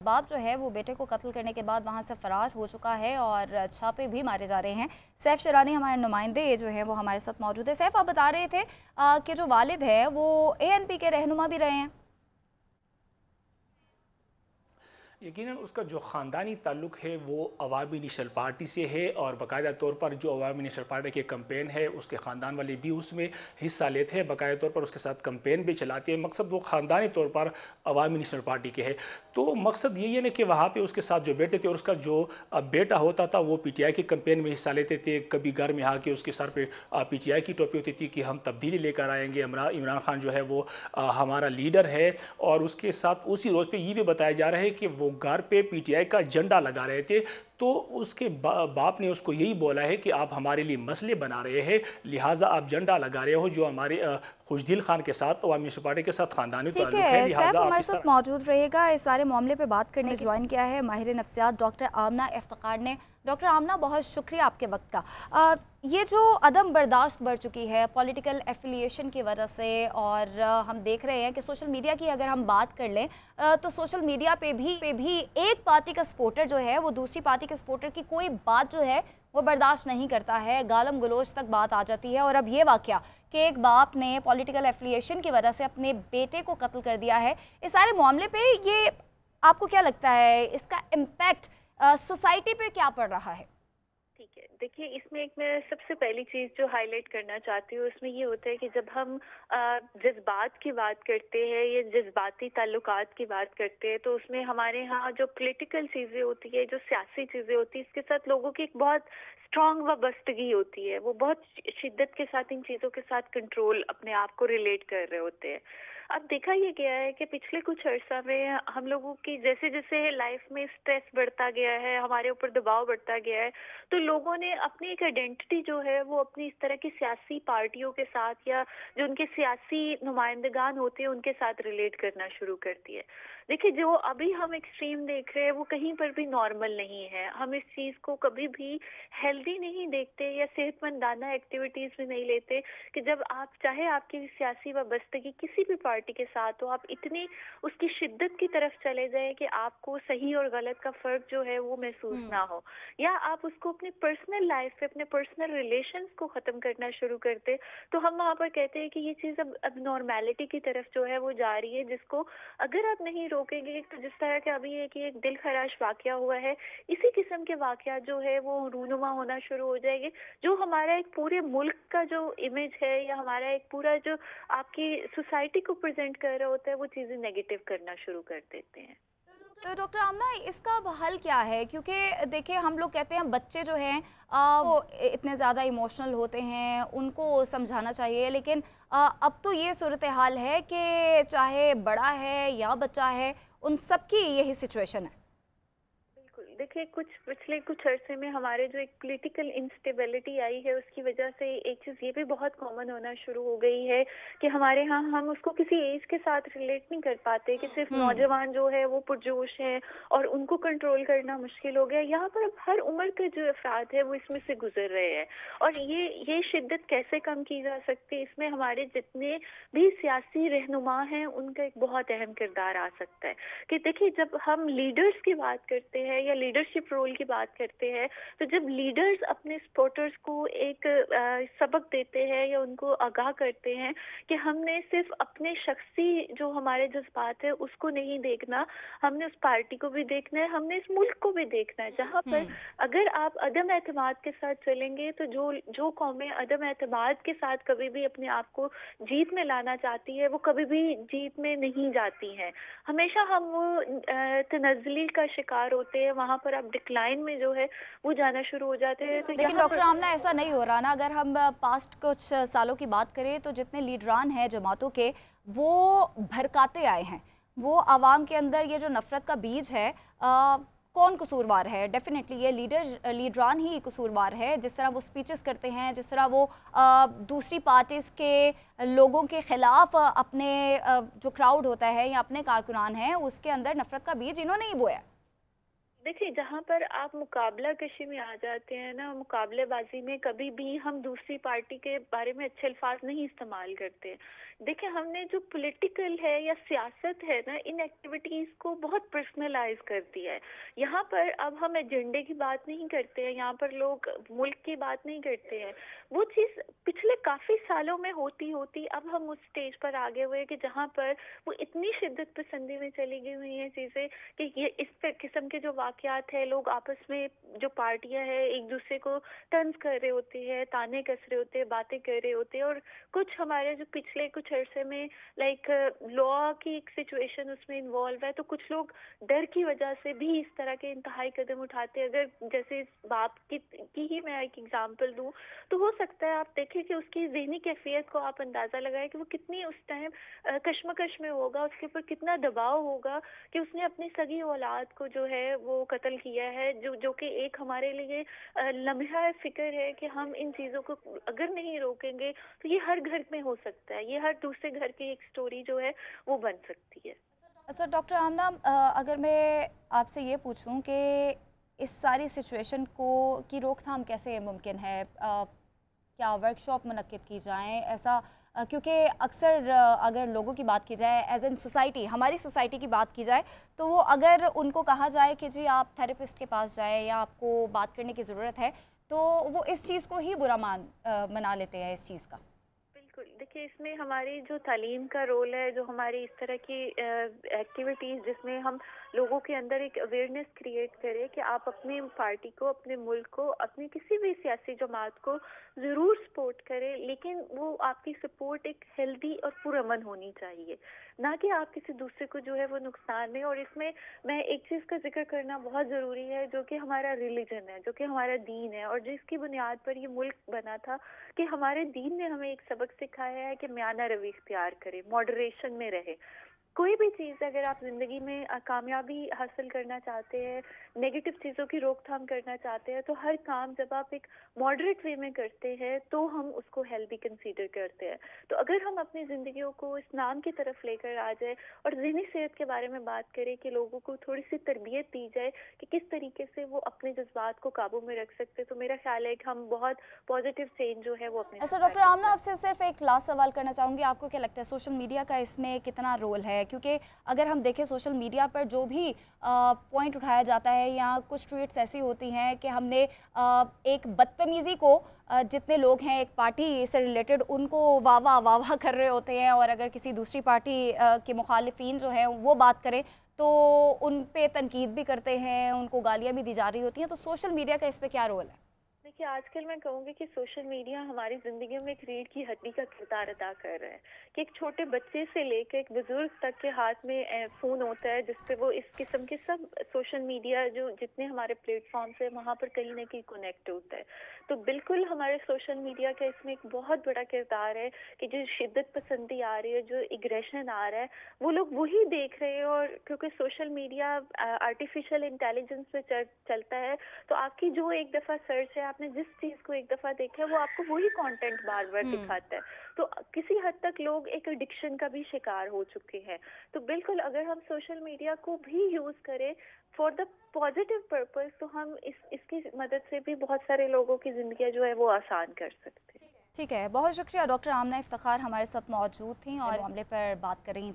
बाप जो है वो बेटे को कत्ल करने के बाद वहां से फरार हो चुका है और छापे भी मारे जा रहे हैं। सैफ शरानी हमारे नुमाइंदे जो हैं वो हमारे साथ मौजूद है। सैफ, आप बता रहे थे कि जो वालिद है वो एएनपी के रहनुमा भी रहे हैं। यकीनन उसका जो ख़ानदानी ताल्लुक़ है वो अवामी नेशनल पार्टी से है और बाकायदा तौर पर जो अवामी नेशनल पार्टी के कैंपेन है उसके ख़ानदान वाले भी उसमें हिस्सा लेते हैं, बाकायदा तौर पर उसके साथ कैंपेन भी चलाते हैं। मकसद वो ख़ानदानी तौर पर अवामी नेशनल पार्टी के है। तो मकसद यही है ना कि वहाँ पे उसके साथ जो बैठते थे और उसका जो बेटा होता था वो पीटीआई के कैंपेन में हिस्सा लेते थे। कभी घर में आके उसके सर पे पीटीआई की टोपी होती थी कि हम तब्दीली लेकर आएंगे, इमरान खान जो है वो हमारा लीडर है। और उसके साथ उसी रोज़ पे ये भी बताया जा रहा है कि वो घर पे पीटीआई का झंडा लगा रहे थे। तो उसके बाप ने उसको यही बोला है कि आप हमारे लिए मसले बना रहे हैं, लिहाजा आप झंडा लगा रहे हो जो हमारे खुशदिल खान के साथ अवामी नेशनल पार्टी के साथ खानदानी ठीक ताल्लुक है, है, सैफ लिहाजा आप हमारे इस साथ तरह। मौजूद रहेगा। इस सारे मामले पे बात करने ज्वाइन किया है माहिर नफ्सियात डॉक्टर आमना इफ्तिकार ने। डॉक्टर आमना, बहुत शुक्रिया आपके वक्त का। ये जो अदम बर्दाश्त बढ़ चुकी है पॉलिटिकल एफिलिएशन की वजह से, और हम देख रहे हैं कि सोशल मीडिया की अगर हम बात कर लें तो सोशल मीडिया पे भी एक पार्टी का सपोर्टर जो है वो दूसरी पार्टी के सपोर्टर की कोई बात जो है वो बर्दाश्त नहीं करता है, गालम गलोच तक बात आ जाती है। और अब ये वाकया कि एक बाप ने पॉलिटिकल एफिलिएशन की वजह से अपने बेटे को कत्ल कर दिया है, इस सारे मामले पे ये आपको क्या लगता है, इसका इम्पैक्ट सोसाइटी पे क्या पड़ रहा है? ठीक है, देखिए इसमें एक मैं सबसे पहली चीज़ जो हाईलाइट करना चाहती हूँ उसमें ये होता है कि जब हम जज्बात की बात करते हैं या जज्बाती ताल्लुकात की बात करते हैं तो उसमें हमारे यहाँ जो पॉलिटिकल चीज़ें होती है, जो सियासी चीज़ें होती है, इसके साथ लोगों की एक बहुत स्ट्रॉन्ग वाबस्तगी होती है। वो बहुत शिद्दत के साथ इन चीज़ों के साथ कंट्रोल अपने आप को रिलेट कर रहे होते हैं। अब देखा ये गया है कि पिछले कुछ अर्सा में हम लोगों की जैसे जैसे लाइफ में स्ट्रेस बढ़ता गया है, हमारे ऊपर दबाव बढ़ता गया है, तो लोगों ने अपनी एक आइडेंटिटी जो है वो अपनी इस तरह की सियासी पार्टियों के साथ या जो उनके सियासी नुमाइंदगान होते हैं उनके साथ रिलेट करना शुरू कर दिया है। देखिए जो अभी हम एक्सट्रीम देख रहे हैं वो कहीं पर भी नॉर्मल नहीं है। हम इस चीज़ को कभी भी हेल्दी नहीं देखते या सेहतमंदाना एक्टिविटीज़ में नहीं लेते कि जब आप चाहे आपकी सियासी वाबस्तगी किसी भी पार्टी के साथ हो, आप इतनी उसकी शिद्दत की तरफ चले जाएं कि आपको सही और गलत का फ़र्क जो है वो महसूस ना हो, या आप उसको अपनी पर्सनल लाइफ पे अपने पर्सनल रिलेशंस को ख़त्म करना शुरू करते, तो हम वहाँ पर कहते हैं कि ये चीज़ अब नॉर्मेलिटी की तरफ जो है वो जा रही है, जिसको अगर आप नहीं रोकेंगे तो जिस तरह के अभी एक दिल खराश वाक़या हुआ है, इसी किस्म के वाक़या जो है वो रूनुमा होना शुरू हो जाएंगे। जो हमारा एक पूरे मुल्क का जो इमेज है या हमारा एक पूरा जो आपकी सोसाइटी को प्रेजेंट कर रहा होता है वो चीज़ें नेगेटिव करना शुरू कर देते हैं। तो डॉक्टर आमना, इसका अब हल क्या है? क्योंकि देखिए हम लोग कहते हैं बच्चे जो हैं वो इतने ज़्यादा इमोशनल होते हैं, उनको समझाना चाहिए, लेकिन अब तो ये सूरत हाल है कि चाहे बड़ा है या बच्चा है, उन सब की यही सिचुएशन है। देखिए पिछले कुछ अरसे में हमारे जो एक पॉलिटिकल इंस्टेबिलिटी आई है उसकी वजह से एक चीज़ ये भी बहुत कॉमन होना शुरू हो गई है कि हमारे यहाँ हम उसको किसी एज के साथ रिलेट नहीं कर पाते कि सिर्फ नौजवान जो है वो पुरजोश है और उनको कंट्रोल करना मुश्किल हो गया। यहाँ पर अब हर उम्र के जो अफराद है वो इसमें से गुजर रहे हैं और ये शिद्दत कैसे कम की जा सकती है, इसमें हमारे जितने भी सियासी रहनुमा हैं उनका एक बहुत अहम किरदार आ सकता है। कि देखिए जब हम लीडर्स की बात करते हैं या लीडरशिप रोल की बात करते हैं, तो जब लीडर्स अपने सपोर्टर्स को एक सबक देते हैं या उनको आगाह करते हैं कि हमने सिर्फ अपने शख्सी जो हमारे जज्बात है उसको नहीं देखना, हमने उस पार्टी को भी देखना है, हमने इस मुल्क को भी देखना है। जहाँ पर अगर आप अदम एतमाद के साथ चलेंगे तो जो कौमें अदम एतमाद के साथ कभी भी अपने आप को जीत में लाना चाहती है वो कभी भी जीत में नहीं जाती हैं। हमेशा हम वो तनज़्ज़ुली का शिकार होते हैं, वहाँ पर आप डिक्लाइन में जो है वो जाना शुरू हो जाते हैं। तो लेकिन डॉक्टर आमना, ऐसा नहीं हो रहा ना? अगर हम पास्ट कुछ सालों की बात करें तो जितने लीडरान हैं जमातों के वो भड़काते आए हैं, वो आवाम के अंदर ये जो नफरत का बीज है, कौन कसूरवार है? डेफिनेटली ये लीडरान ही कसूरवार है। जिस तरह वो स्पीचेस करते हैं, जिस तरह वो दूसरी पार्टीज़ के लोगों के ख़िलाफ़ अपने जो क्राउड होता है या अपने कारकुनान हैं उसके अंदर नफरत का बीज इन्होंने ही बोया। देखिए जहाँ पर आप मुकाबला कशी में आ जाते हैं ना, मुकाबलेबाजी में कभी भी हम दूसरी पार्टी के बारे में अच्छे अल्फाज नहीं इस्तेमाल करते। देखिए, हमने जो पॉलिटिकल है या सियासत है ना, इन एक्टिविटीज को बहुत पर्सनलाइज कर दिया है। यहाँ पर अब हम एजेंडे की बात नहीं करते हैं, यहाँ पर लोग मुल्क की बात नहीं करते हैं। वो चीज पिछले काफी सालों में होती होती अब हम उस स्टेज पर आगे हुए कि जहाँ पर वो इतनी शिद्दत पसंदी में चली गई हुई हैं चीजें कि ये इस किस्म के जो वाकयात है, लोग आपस में जो पार्टियां हैं एक दूसरे को तंज कर रहे होते हैं, ताने कस रहे होते हैं, बातें कर रहे होते हैं। और कुछ हमारे जो पिछले कुछ अरसे में लाइक लॉ की एक सिचुएशन उसमें इन्वॉल्व है, तो कुछ लोग डर की वजह से भी इस तरह के इंतहाई कदम उठाते हैं। अगर जैसे इस बाप की ही मैं एक एग्जांपल दूं, तो हो सकता है आप देखें कि उसकी ज़हनी कैफियत को आप अंदाज़ा लगाएं कि वो कितनी उस टाइम कश्मकश में होगा, उसके ऊपर कितना दबाव होगा कि उसने अपनी सगी औलाद को जो है वो कत्ल किया है, जो कि एक हमारे लिए लम्हा फिक्र है कि हम इन चीज़ों को अगर नहीं रोकेंगे तो ये हर घर में हो सकता है, ये हर दूसरे घर की एक स्टोरी जो है वो बन सकती है। अच्छा डॉक्टर आमना, अगर मैं आपसे ये पूछूं कि इस सारी सिचुएशन को की रोकथाम कैसे मुमकिन है, क्या वर्कशॉप मुनक्किद की जाएं ऐसा, क्योंकि अक्सर अगर लोगों की बात की जाए एज एन सोसाइटी, हमारी सोसाइटी की बात की जाए, तो वो अगर उनको कहा जाए कि जी आप थेरेपिस्ट के पास जाएं या आपको बात करने की ज़रूरत है, तो वो इस चीज़ को ही बुरा मना लेते हैं इस चीज़ का। बिल्कुल, देखिए इसमें हमारी जो तालीम का रोल है, जो हमारी इस तरह की एक्टिविटीज़ जिसमें हम लोगों के अंदर एक अवेयरनेस क्रिएट करें कि आप अपनी पार्टी को, अपने मुल्क को, अपनी किसी भी सियासी जमात को ज़रूर सपोर्ट करें, लेकिन वो आपकी सपोर्ट एक हेल्दी और पुरअमन होनी चाहिए, ना कि आप किसी दूसरे को जो है वो नुकसान दें। और इसमें मैं एक चीज़ का जिक्र करना बहुत ज़रूरी है, जो कि हमारा रिलीजन है, जो कि हमारा दीन है, और जिसकी बुनियाद पर ये मुल्क बना था कि हमारे दीन ने हमें एक सबक सिखाया है कि म्याना रवि इख्तियार करें, मॉडरेशन में रहे। कोई भी चीज़ अगर आप ज़िंदगी में कामयाबी हासिल करना चाहते हैं, नेगेटिव चीज़ों की रोकथाम करना चाहते हैं, तो हर काम जब आप एक मॉडरेट वे में करते हैं तो हम उसको हेल्दी कंसीडर करते हैं। तो अगर हम अपनी ज़िंदगियों को इस्लाम की तरफ लेकर आ जाए और ज़हनी सेहत के बारे में बात करें कि लोगों को थोड़ी सी तरबियत दी जाए कि किस तरीके से वो अपने जज्बात को काबू में रख सकते, तो मेरा ख्याल है कि हम बहुत पॉजिटिव चेंज जो है वो अपने। अच्छा डॉक्टर आमना, आपसे सिर्फ एक लास्ट सवाल करना चाहूँगी, आपको क्या लगता है सोशल मीडिया का इसमें कितना रोल है? क्योंकि अगर हम देखें सोशल मीडिया पर जो भी पॉइंट उठाया जाता है या कुछ ट्वीट्स ऐसी होती हैं कि हमने एक बदतमीज़ी को जितने लोग हैं एक पार्टी से रिलेटेड उनको वाह वाह वाह वाह कर रहे होते हैं, और अगर किसी दूसरी पार्टी के मुखालिफिन जो हैं वो बात करें तो उन पे तनकीद भी करते हैं, उनको गालियाँ भी दी जा रही होती हैं, तो सोशल मीडिया का इस पर क्या रोल है? देखिए, आजकल मैं कहूँगी कि सोशल मीडिया हमारी ज़िंदगी में एक रीढ़ की हड्डी का किरदार अदा कर रहा है कि एक छोटे बच्चे से लेकर एक बुजुर्ग तक के हाथ में फ़ोन होता है, जिस पे वो इस किस्म के सब सोशल मीडिया जो जितने हमारे प्लेटफॉर्म्स हैं वहाँ पर कहीं ना कहीं कनेक्ट होता है। तो बिल्कुल हमारे सोशल मीडिया का इसमें एक बहुत बड़ा किरदार है कि जो शिद्दत पसंदी आ रही है, जो एग्रेशन आ रहा है, वो लोग वही देख रहे हैं। और क्योंकि सोशल मीडिया आर्टिफिशियल इंटेलिजेंस पे चलता है, तो आपकी जो एक दफ़ा सर्च है, आपने जिस चीज़ को एक दफ़ा देखा है वो आपको वही कंटेंट बार बार दिखाता है। तो किसी हद तक लोग एक एडिक्शन का भी शिकार हो चुके हैं। तो बिल्कुल अगर हम सोशल मीडिया को भी यूज़ करें फॉर द पॉजिटिव पर्पस, तो हम इसकी मदद से भी बहुत सारे लोगों की ज़िंदगी जो है वो आसान कर सकते हैं। ठीक है, बहुत शुक्रिया। डॉक्टर आमना इफ्तिखार हमारे साथ मौजूद थी और मामले पर बात कर रही थी।